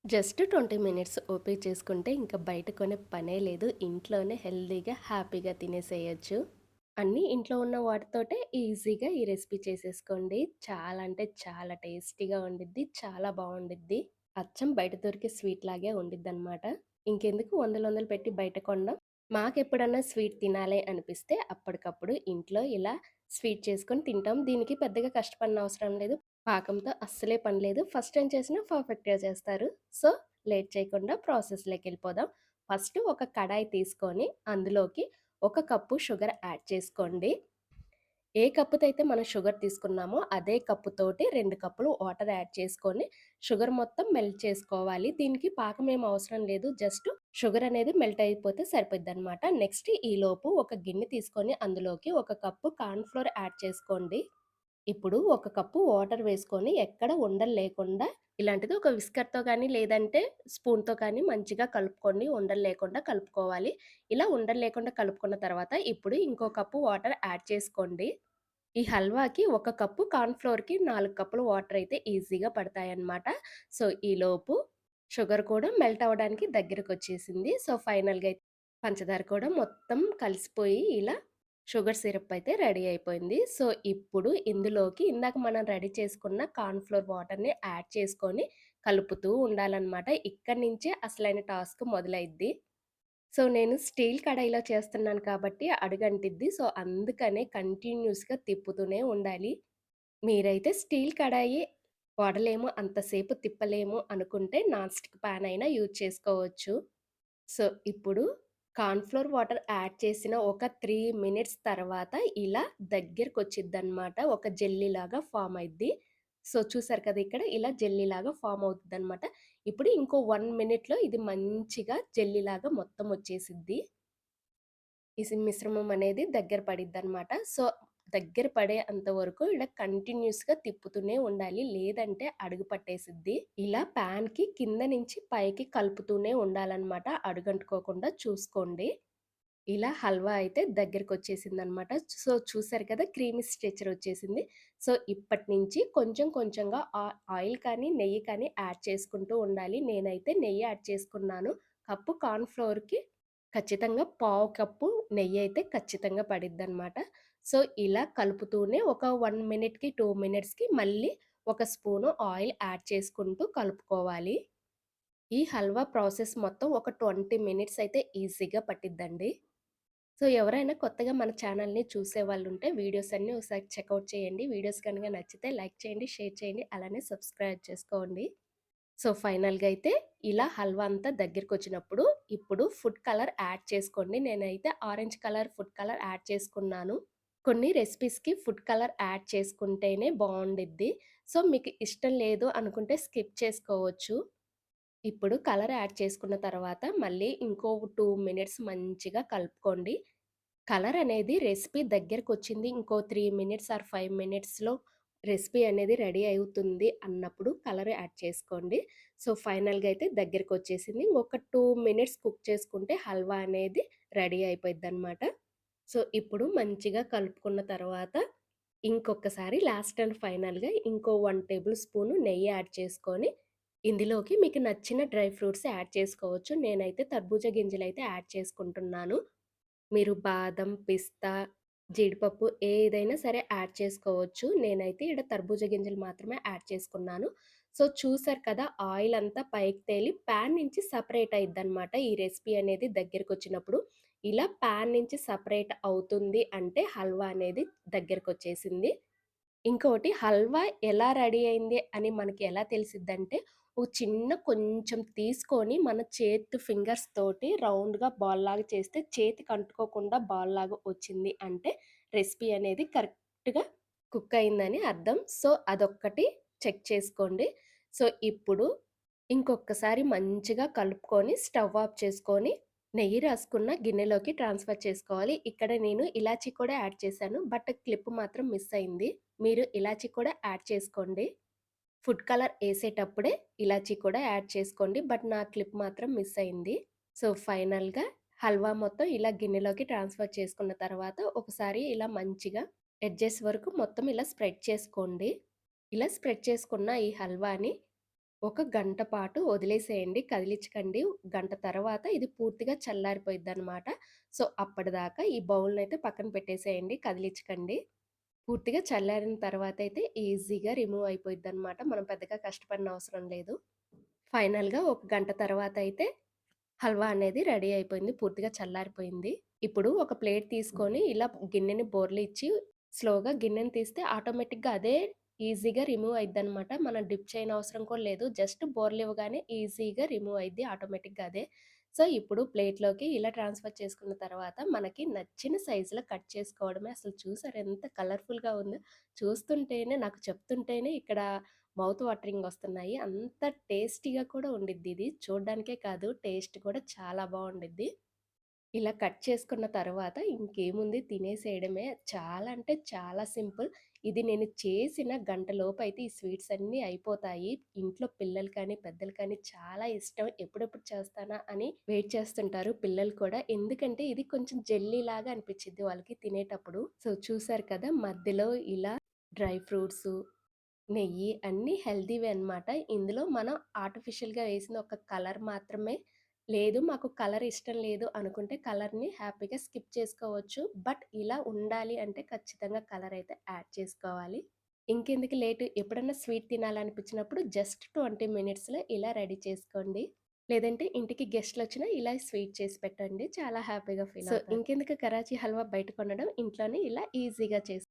Just 20 minutes ఓపిక చేసుకుంటే ఇంకా బయట కొనే పనే లేదు. ఇంట్లోనే హెల్తీగా, హ్యాపీగా తినేసేయొచ్చు. అన్నీ ఇంట్లో ఉన్న వాటితోటే ఈజీగా ఈ రెసిపీ చేసేసుకోండి. చాలా అంటే చాలా టేస్టీగా ఉండిద్ది. చాలా బావుండిద్ది. అచ్చం బయట దొరికే స్వీట్ లాగే ఉండిద్దనమాట. ఇంకెందుకు వందలు వందలు పెట్టి బయట కొనడం. మాకెప్పుడన్నా స్వీట్ తినాలి అనిపిస్తే అప్పటికప్పుడు ఇంట్లో ఇలా స్వీట్ చేసుకొని తింటాం. దీనికి పెద్దగా కష్టపడనవసరం లేదు. పాకంతో అస్సలే పని లేదు. ఫస్ట్ టైమ్ చేసినా పర్ఫెక్ట్‌గా చేస్తారు. సో, లేట్ చేయకుండా ప్రాసెస్‌లోకెళ్ళిపోదాం. ఫస్ట్ ఒక కడాయి తీసుకొని అందులోకి ఒక కప్పు షుగర్ యాడ్ చేసుకోండి. ఏ కప్పుతో అయితే మనం షుగర్ తీసుకున్నామో అదే కప్పుతోటి 2 కప్పులు వాటర్ యాడ్ చేసుకొని షుగర్ మొత్తం మెల్ట్ చేసుకోవాలి. దీనికి పాకం ఏం అవసరం లేదు. జస్ట్ షుగర్ అనేది మెల్ట్ అయిపోతే సరిపోద్దనమాట. నెక్స్ట్ ఈలోపు ఒక గిన్నె తీసుకొని అందులోకి ఒక కప్పు కార్న్ ఫ్లోర్ యాడ్ చేసుకోండి. ఇప్పుడు ఒక కప్పు వాటర్ వేసుకొని ఎక్కడ ఉండలు లేకుండా ఇలాంటిది ఒక విస్కర్‌తో గానీ, లేదంటే స్పూన్‌తో కానీ మంచిగా కలుపుకోండి. ఉండలు లేకుండా కలుపుకోవాలి. ఇలా ఉండలు లేకుండా కలుపుకున్న తర్వాత ఇప్పుడు ఇంకో కప్పు వాటర్ యాడ్ చేసుకోండి. ఈ హల్వాకి ఒక కప్పు కార్న్ ఫ్లోర్‌కి 4 కప్పులు వాటర్ అయితే ఈజీగా పడతాయన్నమాట. సో, ఈలోపు షుగర్ కూడా మెల్ట్ అవ్వడానికి దగ్గరకొచ్చేసింది. సో, ఫైనల్‌గా అయితే పంచదార కూడా మొత్తం కలిసిపోయి ఇలా షుగర్ సిరప్ అయితే రెడీ అయిపోయింది. సో, ఇప్పుడు ఇందులోకి ఇందాక మనం రెడీ చేసుకున్న కార్న్ ఫ్లోర్ వాటర్‌ని యాడ్ చేసుకొని కలుపుతూ ఉండాలన్నమాట. ఇక్కడి నుంచే అసలైన టాస్క్ మొదలైద్ది. సో, నేను స్టీల్ కడాయిలో చేస్తున్నాను కాబట్టి అడుగంటిద్ది. సో, అందుకనే కంటిన్యూయస్‌గా తిప్పుతూనే ఉండాలి. మీరైతే స్టీల్ కడాయి వాడలేము, అంతసేపు తిప్పలేము అనుకుంటే నాన్ స్టిక్ పాన్ అయినా యూజ్ చేసుకోవచ్చు. సో, ఇప్పుడు కార్న్ ఫ్లోర్ వాటర్ యాడ్ చేసిన ఒక 3 మినిట్స్ తర్వాత ఇలా దగ్గరకొచ్చిద్దనమాట. ఒక జెల్లీలాగా ఫార్మ్ అయిద్ది. సో, చూసారు కదా ఇక్కడ ఇలా జెల్లీలాగా ఫార్మ్ అవుతదనమాట. ఇప్పుడు ఇంకో 1 మినిట్‌లో ఇది మంచిగా జెల్లీలాగా మొత్తం వచ్చేసిద్ది. ఈ మిశ్రమం అనేది దగ్గర పడిద్దనమాట. సో, దగ్గర పడే అంత వరకు ఇలా కంటిన్యూయస్‌గా తిప్పుతూనే ఉండాలి. లేదంటే అడుగు పట్టేసిద్ది. ఇలా పాన్‌కి కింద నుంచి పైకి కలుపుతూనే ఉండాలనమాట. అడుగంటుకోకుండా చూసుకోండి. ఇలా హల్వా అయితే దగ్గరకొచ్చేసిందనమాట. సో, చూసారు కదా! క్రీమీ స్ట్రక్చర్ వచ్చేసింది. సో, ఇప్పటి నుంచి కొంచెం కొంచెంగా ఆయిల్ కానీ, నెయ్యి కానీ యాడ్ చేసుకుంటూ ఉండాలి. నేనైతే నెయ్యి యాడ్ చేసుకున్నాను. కప్పు కార్న్ ఫ్లోర్‌కి ఖచ్చితంగా పావు కప్పు నెయ్యయితే ఖచ్చితంగా పడిద్దనమాట. సో, ఇలా కలుపుతూనే ఒక 1 మినిట్‌కి, 2 మినిట్స్‌కి మళ్ళీ ఒక స్పూను ఆయిల్ యాడ్ చేసుకుంటూ కలుపుకోవాలి. ఈ హల్వా ప్రాసెస్ మొత్తం ఒక 20 మినిట్స్ అయితే ఈజీగా పట్టిద్దండి. సో, ఎవరైనా కొత్తగా మన ఛానల్‌ని చూసేవాళ్ళుంటే వీడియోస్ అన్నీ ఒకసారి చెకౌట్ చేయండి. వీడియోస్ గనుక నచ్చితే లైక్ చేయండి, షేర్ చేయండి, అలానే సబ్స్క్రైబ్ చేసుకోండి. సో, ఫైనల్‌గా అయితే ఇలా హల్వా అంతా దగ్గరికొచ్చినప్పుడు ఇప్పుడు ఫుడ్ కలర్ యాడ్ చేసుకోండి. నేనైతే orange colour food colour add చేసుకున్నాను. కొన్ని రెసిపీస్‌కి ఫుడ్ కలర్ యాడ్ చేసుకుంటేనే బావుండిద్ది. సో, మీకు ఇష్టం లేదు అనుకుంటే స్కిప్ చేసుకోవచ్చు. ఇప్పుడు కలర్ యాడ్ చేసుకున్న తర్వాత మళ్ళీ ఇంకో 2 మినిట్స్ మంచిగా కలుపుకోండి. కలర్ అనేది రెసిపీ దగ్గరకొచ్చింది. ఇంకో 3 మినిట్స్ ఆర్ 5 మినిట్స్‌లో రెసిపీ అనేది రెడీ అవుతుంది అన్నప్పుడు కలర్ యాడ్ చేసుకోండి. సో, ఫైనల్‌గా అయితే దగ్గరకొచ్చేసింది. ఒక 2 మినిట్స్ కుక్ చేసుకుంటే హల్వా అనేది రెడీ అయిపోయిద్దనమాట. సో, ఇప్పుడు మంచిగా కలుపుకున్న తర్వాత ఇంకొకసారి లాస్ట్ అండ్ ఫైనల్‌గా ఇంకో 1 టేబుల్ స్పూను నెయ్యి యాడ్ చేసుకొని ఇందులోకి మీకు నచ్చిన డ్రై ఫ్రూట్స్ యాడ్ చేసుకోవచ్చు. నేనైతే తర్బూజా గింజలైతే యాడ్ చేసుకుంటున్నాను. మీరు బాదం, పిస్తా, జీడిపప్పు ఏదైనా సరే యాడ్ చేసుకోవచ్చు. నేనైతే ఈడ తర్బూజా గింజలు మాత్రమే యాడ్ చేసుకున్నాను. సో, చూసారు కదా! ఆయిల్ అంతా పైకి తేలి పాన్ నుంచి సెపరేట్ అయిద్దనమాట. ఈ రెసిపీ అనేది దగ్గరకొచ్చినప్పుడు. ఇలా పాన్ నుంచి సెపరేట్ అవుతుంది అంటే హల్వా అనేది దగ్గరకొచ్చేసింది. ఇంకోటి హల్వా ఎలా రెడీ అయింది అని మనకి ఎలా తెలిసిద్దంటే, ఒక చిన్న కొంచెం తీసుకొని మన చేతి ఫింగర్స్ తోటి రౌండ్‌గా బాల్‌లాగా చేస్తే చేతికి అంటుకోకుండా బాల్‌లాగా వచ్చింది అంటే రెసిపీ అనేది కరెక్ట్‌గా కుక్ అయిందని అర్థం. సో, అదొక్కటి చెక్ చేసుకోండి. సో, ఇప్పుడు ఇంకొకసారి మంచిగా కలుపుకొని స్టవ్ ఆఫ్ చేసుకొని నెయ్యి రాసుకున్న గిన్నెలోకి ట్రాన్స్‌ఫర్ చేసుకోవాలి. ఇక్కడ నేను ఇలాచీ కూడా యాడ్ చేశాను. బట్ క్లిప్ మాత్రం మిస్ అయింది. మీరు ఇలాచీ కూడా యాడ్ చేసుకోండి. ఫుడ్ కలర్ ఏసేటప్పుడే ఇలాచీ కూడా యాడ్ చేసుకోండి. బట్ నా క్లిప్ మాత్రం మిస్ అయింది. సో, ఫైనల్‌గా హల్వా మొత్తం ఇలా గిన్నెలోకి ట్రాన్స్‌ఫర్ చేసుకున్న తర్వాత ఒకసారి ఇలా మంచిగా ఎడ్జెస్ వరకు మొత్తం ఇలా స్ప్రెడ్ చేసుకోండి. ఇలా స్ప్రెడ్ చేసుకున్న ఈ హల్వాని ఒక గంట పాటు వదిలేసేయండి. కదిలిచ్చకండి. గంట తర్వాత ఇది పూర్తిగా చల్లారిపోయిద్దనమాట. సో, అప్పటిదాకా ఈ బౌల్‌నయితే పక్కన పెట్టేసేయండి. కదిలిచ్చకండి. పూర్తిగా చల్లారిన తర్వాతయితే ఈజీగా రిమూవ్ అయిపోయిద్దనమాట. మనం పెద్దగా కష్టపడనవసరం లేదు. ఫైనల్‌గా ఒక గంట తర్వాతయితే హల్వా అనేది రెడీ అయిపోయింది. పూర్తిగా చల్లారిపోయింది. ఇప్పుడు ఒక ప్లేట్ తీసుకొని ఇలా గిన్నెని బోర్లిచ్చి స్లోగా గిన్నెని తీస్తే ఆటోమేటిక్‌గా అదే ఈజీగా రిమూవ్ అయిద్దనమాట. మనం డిప్ చేయనవసరం కూడా లేదు. జస్ట్ బోర్లివ్వగానే ఈజీగా రిమూవ్ అయిద్ది ఆటోమేటిక్‌గా అదే. సో, ఇప్పుడు ప్లేట్‌లోకి ఇలా ట్రాన్స్‌ఫర్ చేసుకున్న తర్వాత మనకి నచ్చిన సైజులో కట్ చేసుకోవడమే. అసలు చూసారా ఎంత కలర్‌ఫుల్‌గా ఉందో? చూస్తుంటేనే నాకు చెప్తుంటేనే ఇక్కడ మౌత్ వాటరింగ్ వస్తున్నాయి. అంత టేస్టీగా కూడా ఉండిద్దిది. చూడ్డానికే కాదు టేస్ట్ కూడా చాలా బావుండిద్ది. ఇలా కట్ చేసుకున్న తర్వాత ఇంకేముంది తినేసేయడమే. చాలా అంటే చాలా సింపుల్. ఇది నేను చేసిన గంటలోపయితే ఈ స్వీట్స్ అన్నీ అయిపోతాయి. ఇంట్లో పిల్లలు కానీ, పెద్దలు కానీ చాలా ఇష్టం. ఎప్పుడెప్పుడు చేస్తానా అని వెయిట్ చేస్తుంటారు పిల్లలు కూడా. ఎందుకంటే ఇది కొంచెం జెల్లీ లాగా అనిపిచ్చిద్ది వాళ్ళకి తినేటప్పుడు. సో, చూసారు కదా! మధ్యలో ఇలా డ్రై ఫ్రూట్సు నెయ్యి అన్నీ హెల్తీవే అనమాట. ఇందులో మనం ఆర్టిఫిషియల్‌గా వేసిన ఒక కలర్ మాత్రమే. లేదు మాకు కలర్ ఇష్టం లేదు అనుకుంటే కలర్‌ని హ్యాపీగా స్కిప్ చేసుకోవచ్చు. బట్ ఇలా ఉండాలి అంటే ఖచ్చితంగా కలర్ అయితే యాడ్ చేసుకోవాలి. ఇంకెందుకు లేటు ఎప్పుడన్నా స్వీట్ తినాలనిపించినప్పుడు జస్ట్ 20 మినిట్స్‌లో ఇలా రెడీ చేసుకోండి. లేదంటే ఇంటికి గెస్ట్‌లొచ్చినా ఇలా స్వీట్ చేసి పెట్టండి. చాలా హ్యాపీగా ఫీల్ అవుతారు. ఇంకెందుకు కరాచీ హల్వా బయట కొనడం ఇంట్లోనే ఇలా ఈజీగా